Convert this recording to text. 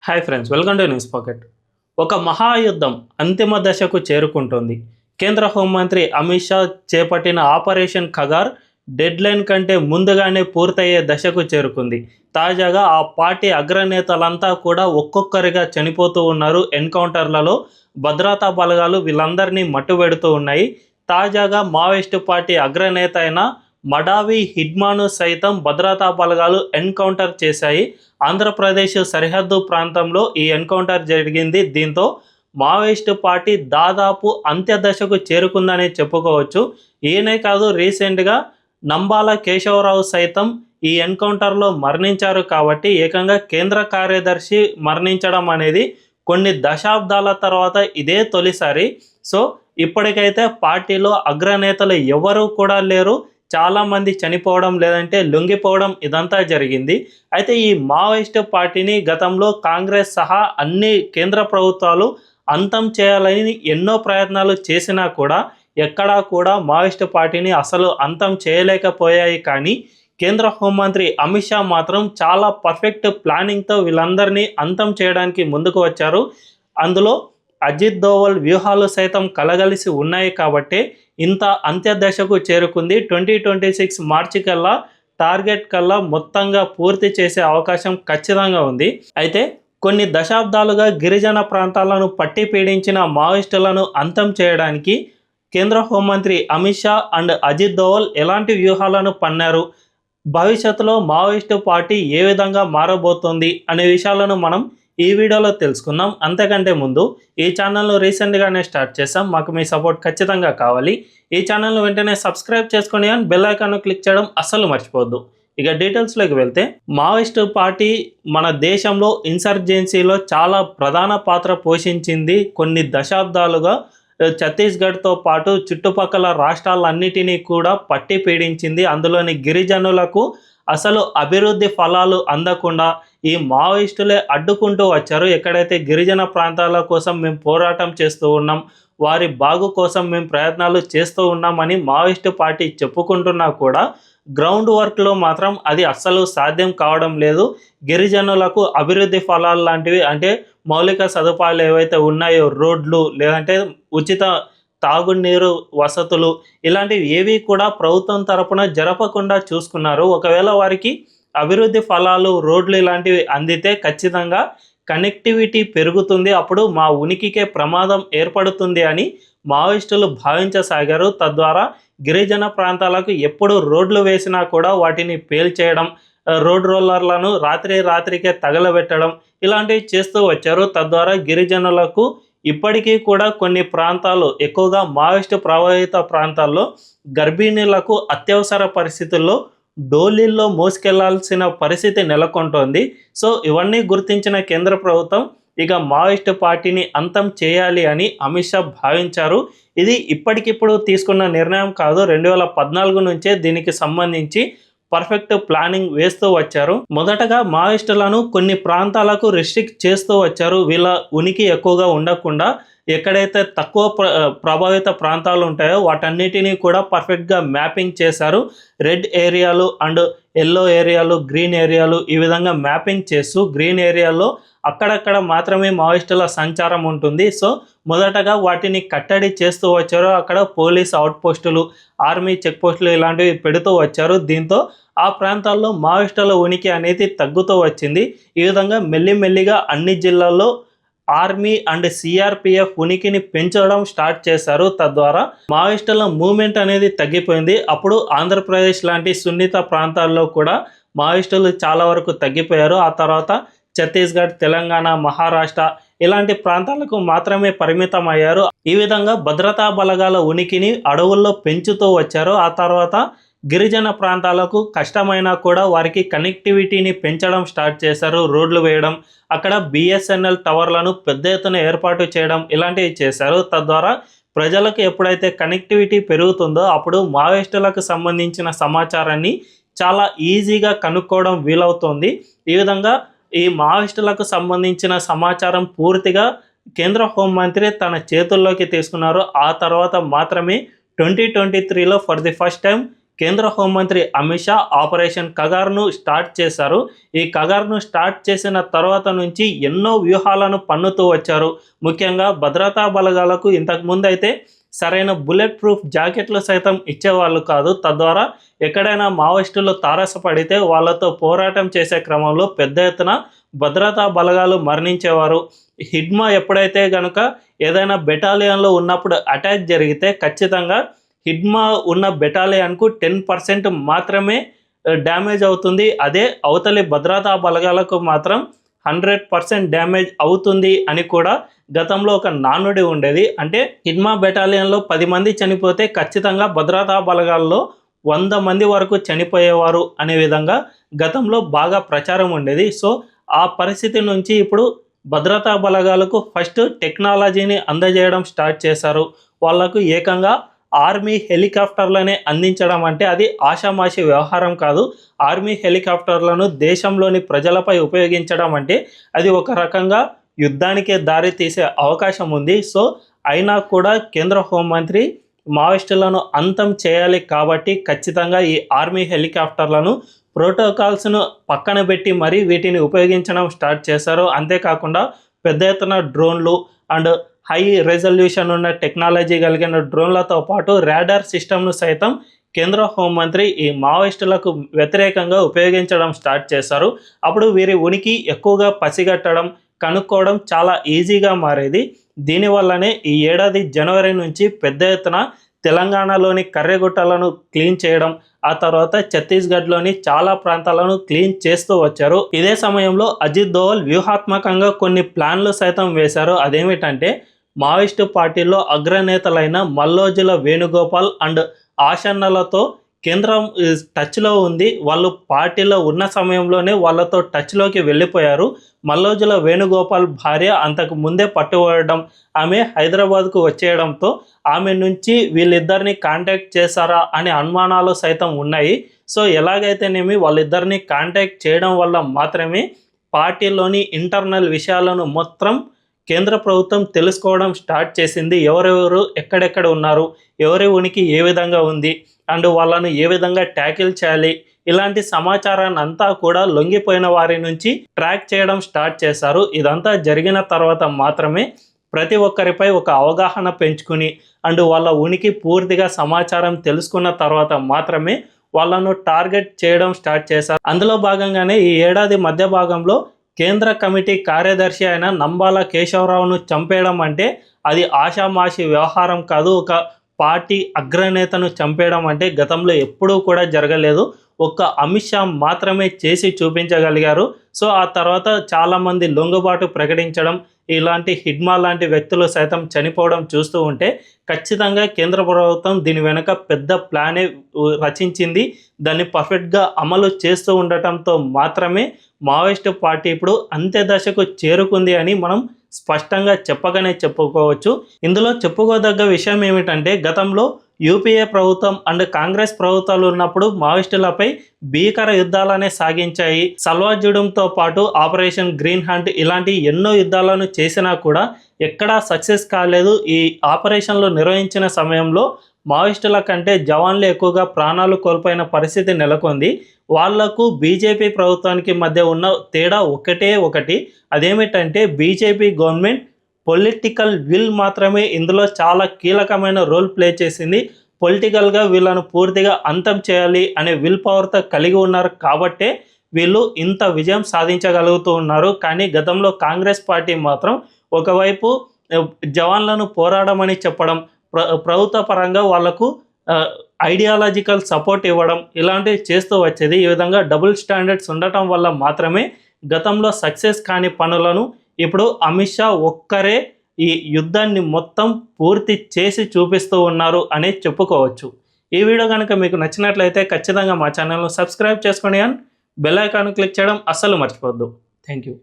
Hi friends, welcome to news pocket. ఒక మహాయుద్ధం అంతిమ దశకు చేరుకుంటుంది. కేంద్ర హోంమంత్రి అమిత్ షా చేపట్టిన ఆపరేషన్ ఖగార్ డెడ్లైన్ కంటే ముందుగానే పూర్తయ్యే దశకు చేరుకుంది. తాజాగా ఆ పార్టీ అగ్రనేతలంతా కూడా ఒక్కొక్కరిగా చనిపోతూ ఉన్నారు. ఎన్కౌంటర్లలో భద్రతా బలగాలు వీళ్ళందరినీ మట్టుబెడుతూ ఉన్నాయి. తాజాగా మావోయిస్టు పార్టీ అగ్రనేత అయిన మడావి హిడ్మాను సైతం భద్రతా బలగాలు ఎన్కౌంటర్ చేశాయి. ఆంధ్రప్రదేశ్ సరిహద్దు ప్రాంతంలో ఈ ఎన్కౌంటర్ జరిగింది. దీంతో మావోయిస్టు పార్టీ దాదాపు అంత్యదశకు చేరుకుందని చెప్పుకోవచ్చు. ఈయనే కాదు, రీసెంట్గా నంబాల కేశవరావు సైతం ఈ ఎన్కౌంటర్లో మరణించారు. కాబట్టి ఏకంగా కేంద్ర కార్యదర్శి మరణించడం అనేది కొన్ని దశాబ్దాల తర్వాత ఇదే తొలిసారి. సో ఇప్పటికైతే పార్టీలో అగ్రనేతలు ఎవరూ కూడా లేరు. చాలామంది చనిపోవడం లేదంటే లొంగిపోవడం ఇదంతా జరిగింది. అయితే ఈ మావోయిస్టు పార్టీని గతంలో కాంగ్రెస్ సహా అన్ని కేంద్ర ప్రభుత్వాలు అంతం చేయాలని ఎన్నో ప్రయత్నాలు చేసినా కూడా ఎక్కడా కూడా మావోయిస్టు పార్టీని అసలు అంతం చేయలేకపోయాయి. కానీ కేంద్ర హోంమంత్రి అమిత్ షా మాత్రం చాలా పర్ఫెక్ట్ ప్లానింగ్తో వీళ్ళందరినీ అంతం చేయడానికి ముందుకు వచ్చారు. అందులో అజిత్ దోవల్ వ్యూహాలు సైతం కలగలిసి ఉన్నాయి. కాబట్టి ఇంత అంత్యదశకు చేరుకుంది. 2026 మార్చి కల్లా టార్గెట్ కల్లా మొత్తంగా పూర్తి చేసే అవకాశం ఖచ్చితంగా ఉంది. అయితే కొన్ని దశాబ్దాలుగా గిరిజన ప్రాంతాలను పట్టి పీడించిన మావోయిస్టులను అంతం చేయడానికి కేంద్ర హోంమంత్రి అమిత్ షా అండ్ అజిత్ దోవల్ ఎలాంటి వ్యూహాలను పన్నారు, భవిష్యత్తులో మావోయిస్టు పార్టీ ఏ విధంగా మారబోతోంది అనే విషయాలను మనం ఈ వీడియోలో తెలుసుకుందాం. అంతకంటే ముందు ఈ ఛానల్ను రీసెంట్గానే స్టార్ట్ చేసాం, మాకు మీ సపోర్ట్ ఖచ్చితంగా కావాలి. ఈ ఛానల్ను వెంటనే సబ్స్క్రైబ్ చేసుకొని అండ్ బెల్ ఐకాన్ను క్లిక్ చేయడం అస్సలు మర్చిపోవద్దు. ఇక డీటెయిల్స్లోకి వెళ్తే, మావోయిస్టు పార్టీ మన దేశంలో ఇన్సర్జెన్సీలో చాలా ప్రధాన పాత్ర పోషించింది. కొన్ని దశాబ్దాలుగా ఛత్తీస్గఢ్తో పాటు చుట్టుపక్కల రాష్ట్రాలన్నిటినీ కూడా పట్టి పీడించింది. అందులోని గిరిజనులకు అసలు అభివృద్ధి ఫలాలు అందకుండా ఈ మావోయిస్టులే అడ్డుకుంటూ వచ్చారు. ఎక్కడైతే గిరిజన ప్రాంతాల కోసం మేము పోరాటం చేస్తూ ఉన్నాం, వారి బాగు కోసం మేము ప్రయత్నాలు చేస్తూ ఉన్నామని మావోయిస్టు పార్టీ చెప్పుకుంటున్నా కూడా గ్రౌండ్ వర్క్లో మాత్రం అది అస్సలు సాధ్యం కావడం లేదు. గిరిజనులకు అభివృద్ధి ఫలాలు లాంటివి, అంటే మౌలిక సదుపాయాలు ఏవైతే ఉన్నాయో, రోడ్లు లేదంటే ఉచిత తాగునీరు వసతులు, ఇలాంటివి ఏవి కూడా ప్రభుత్వం తరపున జరపకుండా చూసుకున్నారు. ఒకవేళ వారికి అభివృద్ధి ఫలాలు, రోడ్లు ఇలాంటివి అందితే ఖచ్చితంగా కనెక్టివిటీ పెరుగుతుంది, అప్పుడు మా ఉనికికే ప్రమాదం ఏర్పడుతుంది అని మావోయిస్టులు భావించసాగారు. తద్వారా గిరిజన ప్రాంతాలకు ఎప్పుడు రోడ్లు వేసినా కూడా వాటిని పేల్చేయడం, రోడ్ రోలర్లను రాత్రికే తగలబెట్టడం ఇలాంటివి చేస్తూ వచ్చారు. తద్వారా గిరిజనులకు ఇప్పటికీ కూడా కొన్ని ప్రాంతాలు, ఎక్కువగా మావోయిస్టు ప్రభావిత ప్రాంతాల్లో గర్భిణీలకు అత్యవసర పరిస్థితుల్లో డోలీల్లో మోసుకెళ్లాల్సిన పరిస్థితి నెలకొంటోంది. సో ఇవన్నీ గుర్తించిన కేంద్ర ప్రభుత్వం ఇక మావోయిస్టు పార్టీని అంతం చేయాలి అని అమిత్ షా భావించారు. ఇది ఇప్పటికిప్పుడు తీసుకున్న నిర్ణయం కాదు. 2014 నుంచే దీనికి సంబంధించి పర్ఫెక్ట్ ప్లానింగ్ వేస్తూ వచ్చారు. మొదటగా మావోయిస్టులను కొన్ని ప్రాంతాలకు రిస్ట్రిక్ట్ చేస్తూ వచ్చారు. వీళ్ళ ఉనికి ఎక్కువగా ఉండకుండా ఎక్కడైతే తక్కువ ప్రభావిత ప్రాంతాలు ఉంటాయో వాటన్నిటినీ కూడా పర్ఫెక్ట్గా మ్యాపింగ్ చేశారు. రెడ్ ఏరియాలు అండ్ ఎల్లో ఏరియాలు, గ్రీన్ ఏరియాలు ఈ విధంగా మ్యాపింగ్ చేస్తూ గ్రీన్ ఏరియాలో అక్కడక్కడ మాత్రమే మావోయిస్టుల సంచారం ఉంటుంది. సో మొదటగా వాటిని కట్టడి చేస్తూ వచ్చారు. అక్కడ పోలీస్ అవుట్ పోస్టులు, ఆర్మీ చెక్ పోస్టులు ఇలాంటివి పెడుతూ వచ్చారు. దీంతో ఆ ప్రాంతాల్లో మావోయిస్టుల ఉనికి అనేది తగ్గుతూ వచ్చింది. ఈ విధంగా మెల్లిమెల్లిగా అన్ని జిల్లాల్లో ఆర్మీ అండ్ సిఆర్పిఎఫ్ ఉనికిని పెంచడం స్టార్ట్ చేశారు. తద్వారా మావోయిస్టుల మూవ్మెంట్ అనేది తగ్గిపోయింది. అప్పుడు ఆంధ్రప్రదేశ్ లాంటి సున్నిత ప్రాంతాల్లో కూడా మావోయిస్టులు చాలా వరకు తగ్గిపోయారు. ఆ తర్వాత ఛత్తీస్గఢ్, తెలంగాణ, మహారాష్ట్ర ఇలాంటి ప్రాంతాలకు మాత్రమే పరిమితం అయ్యారు. ఈ విధంగా భద్రతా బలగాల ఉనికిని అడవుల్లో పెంచుతూ వచ్చారు. ఆ తర్వాత గిరిజన ప్రాంతాలకు కష్టమైనా కూడా వారికి కనెక్టివిటీని పెంచడం స్టార్ట్ చేశారు. రోడ్లు వేయడం, అక్కడ బిఎస్ఎన్ఎల్ టవర్లను పెద్ద ఎత్తున ఏర్పాటు చేయడం ఇలాంటివి చేశారు. తద్వారా ప్రజలకు ఎప్పుడైతే కనెక్టివిటీ పెరుగుతుందో అప్పుడు మావోయిస్టులకు సంబంధించిన సమాచారాన్ని చాలా ఈజీగా కనుక్కోవడం వీలవుతుంది. ఈ విధంగా ఈ మావోయిస్టులకు సంబంధించిన సమాచారం పూర్తిగా కేంద్ర హోంమంత్రి తన చేతుల్లోకి తీసుకున్నారు. ఆ తర్వాత మాత్రమే 2023లో ఫర్ ది ఫస్ట్ టైం కేంద్ర హోంమంత్రి అమిత్ షా ఆపరేషన్ కగార్ను స్టార్ట్ చేశారు. ఈ కగార్ను స్టార్ట్ చేసిన తర్వాత నుంచి ఎన్నో వ్యూహాలను పన్నుతూ వచ్చారు. ముఖ్యంగా భద్రతా బలగాలకు ఇంతకుముందు అయితే సరైన బుల్లెట్ ప్రూఫ్ జాకెట్లు సైతం ఇచ్చేవాళ్ళు కాదు. తద్వారా ఎక్కడైనా మావోయిస్టులు తారసపడితే వాళ్ళతో పోరాటం చేసే క్రమంలో పెద్ద ఎత్తున భద్రతా బలగాలు మరణించేవారు. హిడ్మా ఎప్పుడైతే కనుక ఏదైనా బెటాలియన్లో ఉన్నప్పుడు అటాక్ జరిగితే ఖచ్చితంగా హిడ్మా ఉన్న బెటాలియన్కు 10% మాత్రమే డ్యామేజ్ అవుతుంది. అదే అవతలి భద్రతా బలగాలకు మాత్రం 100% డ్యామేజ్ అవుతుంది అని కూడా గతంలో ఒక నానుడి ఉండేది. అంటే హిడ్మా బెటాలియన్లో 10 మంది చనిపోతే ఖచ్చితంగా భద్రతా బలగాల్లో 100 మంది వరకు చనిపోయేవారు అనే విధంగా గతంలో బాగా ప్రచారం ఉండేది. సో ఆ పరిస్థితి నుంచి ఇప్పుడు భద్రతా బలగాలకు ఫస్ట్ టెక్నాలజీని అందజేయడం స్టార్ట్ చేశారు. వాళ్లకు ఏకంగా ఆర్మీ హెలికాప్టర్లనే అందించడం అంటే అది ఆషామాషి వ్యవహారం కాదు. ఆర్మీ హెలికాప్టర్లను దేశంలోని ప్రజలపై ఉపయోగించడం అంటే అది ఒక రకంగా యుద్ధానికే దారి తీసే అవకాశం ఉంది. సో అయినా కూడా కేంద్ర హోంమంత్రి మావోయిస్టులను అంతం చేయాలి కాబట్టి ఖచ్చితంగా ఈ ఆర్మీ హెలికాప్టర్లను ప్రోటోకాల్స్ను పక్కన పెట్టి మరీ వీటిని ఉపయోగించడం స్టార్ట్ చేశారు. అంతేకాకుండా పెద్ద ఎత్తున డ్రోన్లు అండ్ హై రెజల్యూషన్ ఉన్న టెక్నాలజీ కలిగిన డ్రోన్లతో పాటు రాడార్ సిస్టమ్ను సైతం కేంద్ర హోంమంత్రి ఈ మావోయిస్టులకు వ్యతిరేకంగా ఉపయోగించడం స్టార్ట్ చేశారు. అప్పుడు వీరి ఉనికి ఎక్కువగా పసిగట్టడం, కనుక్కోవడం చాలా ఈజీగా మారేది. దీనివల్లనే ఈ ఏడాది జనవరి నుంచి పెద్ద ఎత్తున తెలంగాణలోని కర్రెగుట్టలను క్లీన్ చేయడం, ఆ తర్వాత ఛత్తీస్గఢ్లోని చాలా ప్రాంతాలను క్లీన్ చేస్తూ వచ్చారు. ఇదే సమయంలో అజిత్ దోవల్ వ్యూహాత్మకంగా కొన్ని ప్లాన్లు సైతం వేశారు. అదేమిటంటే మావోయిస్టు పార్టీలో అగ్రనేతలైన మల్లోజుల వేణుగోపాల్ అండ్ ఆశన్నలతో కేంద్రం టచ్లో ఉంది. వాళ్ళు పార్టీలో ఉన్న సమయంలోనే వాళ్ళతో టచ్లోకి వెళ్ళిపోయారు. మల్లోజుల వేణుగోపాల్ భార్య అంతకు ముందే పట్టుబడడం, ఆమె హైదరాబాద్కు వచ్చేయడంతో ఆమె నుంచి వీళ్ళిద్దరిని కాంటాక్ట్ చేశారా అనే అనుమానాలు సైతం ఉన్నాయి. సో ఎలాగైతేనేమి వాళ్ళిద్దరిని కాంటాక్ట్ చేయడం వల్ల మాత్రమే పార్టీలోని ఇంటర్నల్ విషయాలను మొత్తం కేంద్ర ప్రభుత్వం తెలుసుకోవడం స్టార్ట్ చేసింది. ఎవరెవరు ఎక్కడెక్కడ ఉన్నారు, ఎవరి ఉనికి ఏ విధంగా ఉంది అండ్ వాళ్ళను ఏ విధంగా ట్యాకిల్ చేయాలి, ఇలాంటి సమాచారాన్ని అంతా కూడా లొంగిపోయిన వారి నుంచి ట్రాక్ చేయడం స్టార్ట్ చేశారు. ఇదంతా జరిగిన తర్వాత మాత్రమే ప్రతి ఒక్కరిపై ఒక అవగాహన పెంచుకుని అండ్ వాళ్ళ ఉనికి పూర్తిగా సమాచారం తెలుసుకున్న తర్వాత మాత్రమే వాళ్ళను టార్గెట్ చేయడం స్టార్ట్ చేశారు. అందులో భాగంగానే ఈ ఏడాది మధ్య భాగంలో కేంద్ర కమిటీ కార్యదర్శి అయిన నంబాల కేశవరావును చంపేయడం అంటే అది ఆషామాషి వ్యవహారం కాదు. ఒక పార్టీ అగ్రనేతను చంపేయడం అంటే గతంలో ఎప్పుడూ కూడా జరగలేదు. ఒక్క అమిత్ షా మాత్రమే చేసి చూపించగలిగారు. సో ఆ తర్వాత చాలామంది లొంగుబాటు ప్రకటించడం, ఇలాంటి హిడ్మా లాంటి వ్యక్తులు సైతం చనిపోవడం చూస్తూ ఉంటే ఖచ్చితంగా కేంద్ర ప్రభుత్వం దీని వెనుక పెద్ద ప్లానే రచించింది. దాన్ని పర్ఫెక్ట్గా అమలు చేస్తూ ఉండటంతో మాత్రమే మావోయిస్టు పార్టీ ఇప్పుడు అంత్య దశకు చేరుకుంది అని మనం స్పష్టంగా చెప్పగానే చెప్పుకోవచ్చు. ఇందులో చెప్పుకోదగ్గ విషయం ఏమిటంటే గతంలో యూపీఏ ప్రభుత్వం అండ్ కాంగ్రెస్ ప్రభుత్వాలు ఉన్నప్పుడు మావోయిస్టులపై భీకర యుద్ధాలనే సాగించాయి. సల్వాజుడంతో పాటు ఆపరేషన్ గ్రీన్ హంట్ ఇలాంటి ఎన్నో యుద్ధాలను చేసినా కూడా ఎక్కడా సక్సెస్ కాలేదు. ఈ ఆపరేషన్లు నిర్వహించిన సమయంలో మావోయిస్టుల కంటే జవాన్లు ఎక్కువగా ప్రాణాలు కోల్పోయిన పరిస్థితి నెలకొంది. వాళ్లకు బీజేపీ ప్రభుత్వానికి మధ్య ఉన్న తేడా ఒకటి, అదేమిటంటే బీజేపీ గవర్నమెంట్ పొలిటికల్ విల్ మాత్రమే ఇందులో చాలా కీలకమైన రోల్ ప్లే చేసింది. పొలిటికల్గా వీళ్ళను పూర్తిగా అంతం చేయాలి అనే విల్ పవర్తో కలిగి ఉన్నారు కాబట్టే వీళ్ళు ఇంత విజయం సాధించగలుగుతూ ఉన్నారు. కానీ గతంలో కాంగ్రెస్ పార్టీ మాత్రం ఒకవైపు జవాన్లను పోరాడమని చెప్పడం, ప్రభుత్వ పరంగా వాళ్లకు ఐడియాలజికల్ సపోర్ట్ ఇవ్వడం ఇలాంటివి చేస్తూ వచ్చేది. ఈ విధంగా డబుల్ స్టాండర్డ్స్ ఉండటం వల్ల మాత్రమే గతంలో సక్సెస్ కాని పనులను ఇప్పుడు అమిత్ షా ఒక్కరే ఈ యుద్ధాన్ని మొత్తం పూర్తి చేసి చూపిస్తూ ఉన్నారు అని చెప్పుకోవచ్చు. ఈ వీడియో కనుక మీకు నచ్చినట్లయితే ఖచ్చితంగా మా ఛానల్ను సబ్స్క్రైబ్ చేసుకోండి అండ్ బెల్ ఐకాన్ క్లిక్ చేయడం అస్సలు మర్చిపోవద్దు. Thank you.